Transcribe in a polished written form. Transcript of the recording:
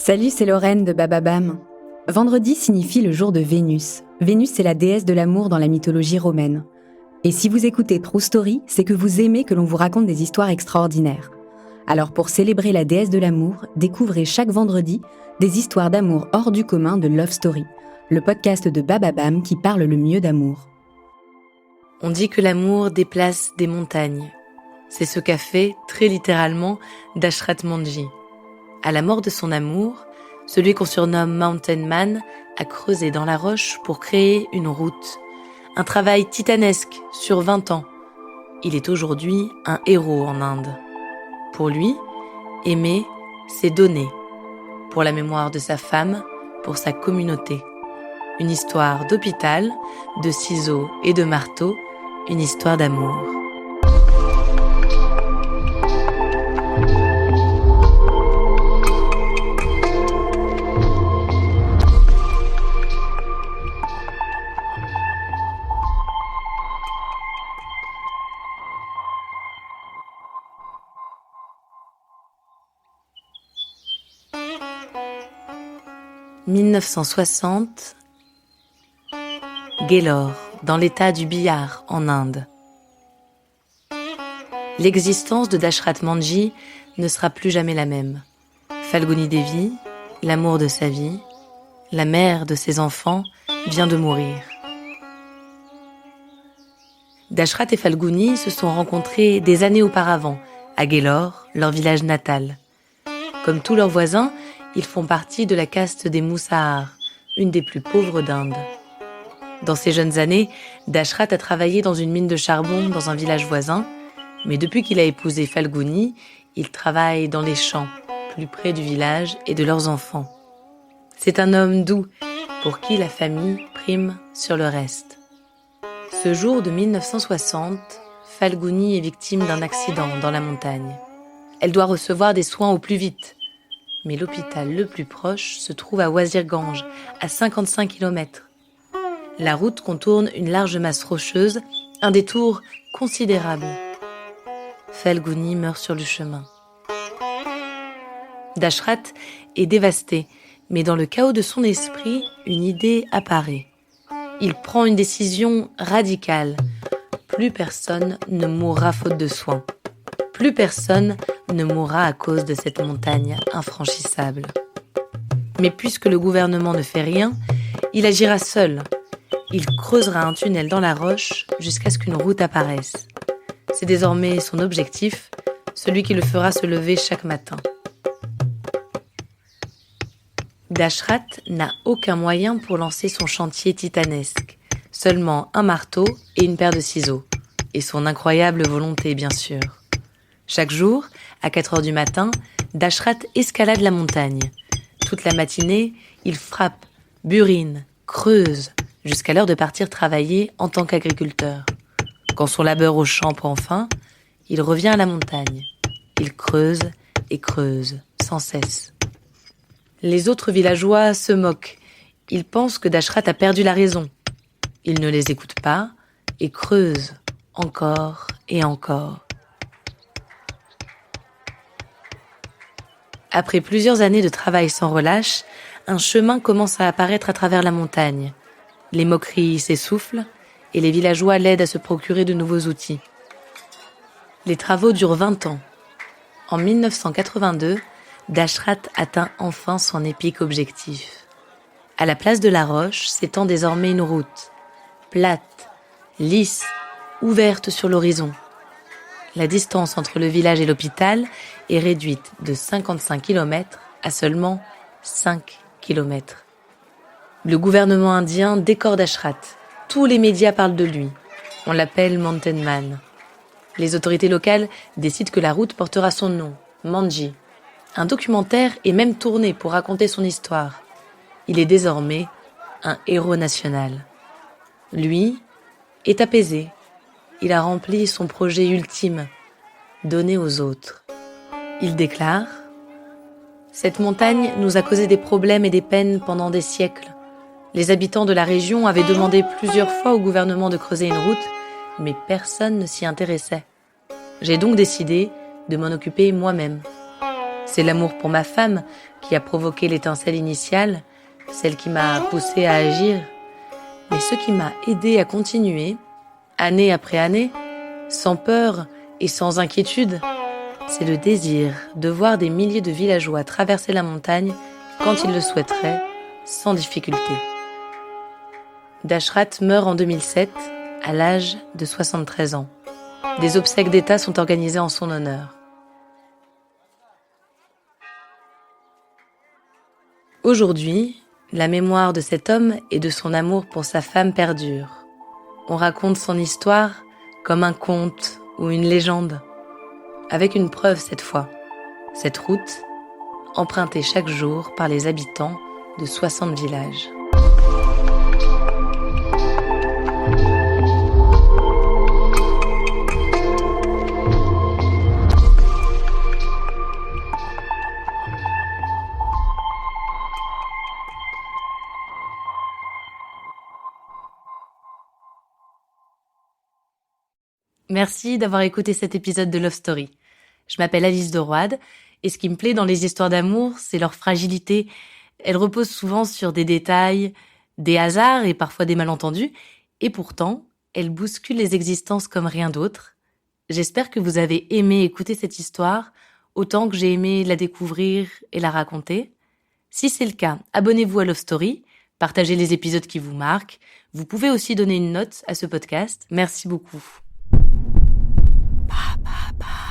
Salut, c'est Lorraine de Bababam. Vendredi signifie le jour de Vénus. Vénus, c'est la déesse de l'amour dans la mythologie romaine. Et si vous écoutez True Story, c'est que vous aimez que l'on vous raconte des histoires extraordinaires. Alors pour célébrer la déesse de l'amour, découvrez chaque vendredi des histoires d'amour hors du commun de Love Story, le podcast de Bababam qui parle le mieux d'amour. On dit que l'amour déplace des montagnes. C'est ce qu'a fait, très littéralement, Dashrat Manjhi. À la mort de son amour, celui qu'on surnomme Mountain Man a creusé dans la roche pour créer une route. Un travail titanesque sur 20 ans. Il est aujourd'hui un héros en Inde. Pour lui, aimer, c'est donner. Pour la mémoire de sa femme, pour sa communauté. Une histoire d'hôpital, de ciseaux et de marteaux, une histoire d'amour. « 1960, Gellore, dans l'état du Bihar, en Inde. L'existence de Dashrat Manjhi ne sera plus jamais la même. Falguni Devi, l'amour de sa vie, la mère de ses enfants, vient de mourir. Dashrat et Falguni se sont rencontrés des années auparavant, à Gellore, leur village natal. Comme tous leurs voisins, ils font partie de la caste des Musahars, une des plus pauvres d'Inde. Dans ses jeunes années, Dashrat a travaillé dans une mine de charbon dans un village voisin, mais depuis qu'il a épousé Falguni, il travaille dans les champs, plus près du village et de leurs enfants. C'est un homme doux, pour qui la famille prime sur le reste. Ce jour de 1960, Falguni est victime d'un accident dans la montagne. Elle doit recevoir des soins au plus vite. Mais l'hôpital le plus proche se trouve à Wazirganj, à 55 km. La route contourne une large masse rocheuse, un détour considérable. Falguni meurt sur le chemin. Dashrat est dévasté, mais dans le chaos de son esprit, une idée apparaît. Il prend une décision radicale. Plus personne ne mourra faute de soins. Plus personne ne mourra à cause de cette montagne infranchissable. Mais puisque le gouvernement ne fait rien, il agira seul. Il creusera un tunnel dans la roche jusqu'à ce qu'une route apparaisse. C'est désormais son objectif, celui qui le fera se lever chaque matin. Dashrat n'a aucun moyen pour lancer son chantier titanesque. Seulement un marteau et une paire de ciseaux. Et son incroyable volonté, bien sûr. Chaque jour, à 4 heures du matin, Dashrat escalade la montagne. Toute la matinée, il frappe, burine, creuse, jusqu'à l'heure de partir travailler en tant qu'agriculteur. Quand son labeur au champ prend fin, il revient à la montagne. Il creuse et creuse, sans cesse. Les autres villageois se moquent. Ils pensent que Dashrat a perdu la raison. Il ne les écoute pas et creuse encore et encore. Après plusieurs années de travail sans relâche, un chemin commence à apparaître à travers la montagne. Les moqueries s'essoufflent et les villageois l'aident à se procurer de nouveaux outils. Les travaux durent 20 ans. En 1982, Dashrat atteint enfin son épique objectif. À la place de la roche s'étend désormais une route, plate, lisse, ouverte sur l'horizon. La distance entre le village et l'hôpital est réduite de 55 km à seulement 5 km. Le gouvernement indien décore Dashrat. Tous les médias parlent de lui. On l'appelle Mountain Man. Les autorités locales décident que la route portera son nom, Manjhi. Un documentaire est même tourné pour raconter son histoire. Il est désormais un héros national. Lui est apaisé. Il a rempli son projet ultime, donner aux autres. Il déclare « Cette montagne nous a causé des problèmes et des peines pendant des siècles. Les habitants de la région avaient demandé plusieurs fois au gouvernement de creuser une route, mais personne ne s'y intéressait. J'ai donc décidé de m'en occuper moi-même. C'est l'amour pour ma femme qui a provoqué l'étincelle initiale, celle qui m'a poussée à agir. Mais ce qui m'a aidé à continuer, année après année, sans peur et sans inquiétude, c'est le désir de voir des milliers de villageois traverser la montagne quand ils le souhaiteraient, sans difficulté. Dashrat meurt en 2007, à l'âge de 73 ans. Des obsèques d'État sont organisées en son honneur. Aujourd'hui, la mémoire de cet homme et de son amour pour sa femme perdure. On raconte son histoire comme un conte ou une légende, avec une preuve cette fois. Cette route, empruntée chaque jour par les habitants de 60 villages. Merci d'avoir écouté cet épisode de Love Story. Je m'appelle Alice de Roide et ce qui me plaît dans les histoires d'amour, c'est leur fragilité. Elles reposent souvent sur des détails, des hasards et parfois des malentendus, et pourtant, elles bousculent les existences comme rien d'autre. J'espère que vous avez aimé écouter cette histoire autant que j'ai aimé la découvrir et la raconter. Si c'est le cas, abonnez-vous à Love Story, partagez les épisodes qui vous marquent. Vous pouvez aussi donner une note à ce podcast. Merci beaucoup. Ba, ba, ba.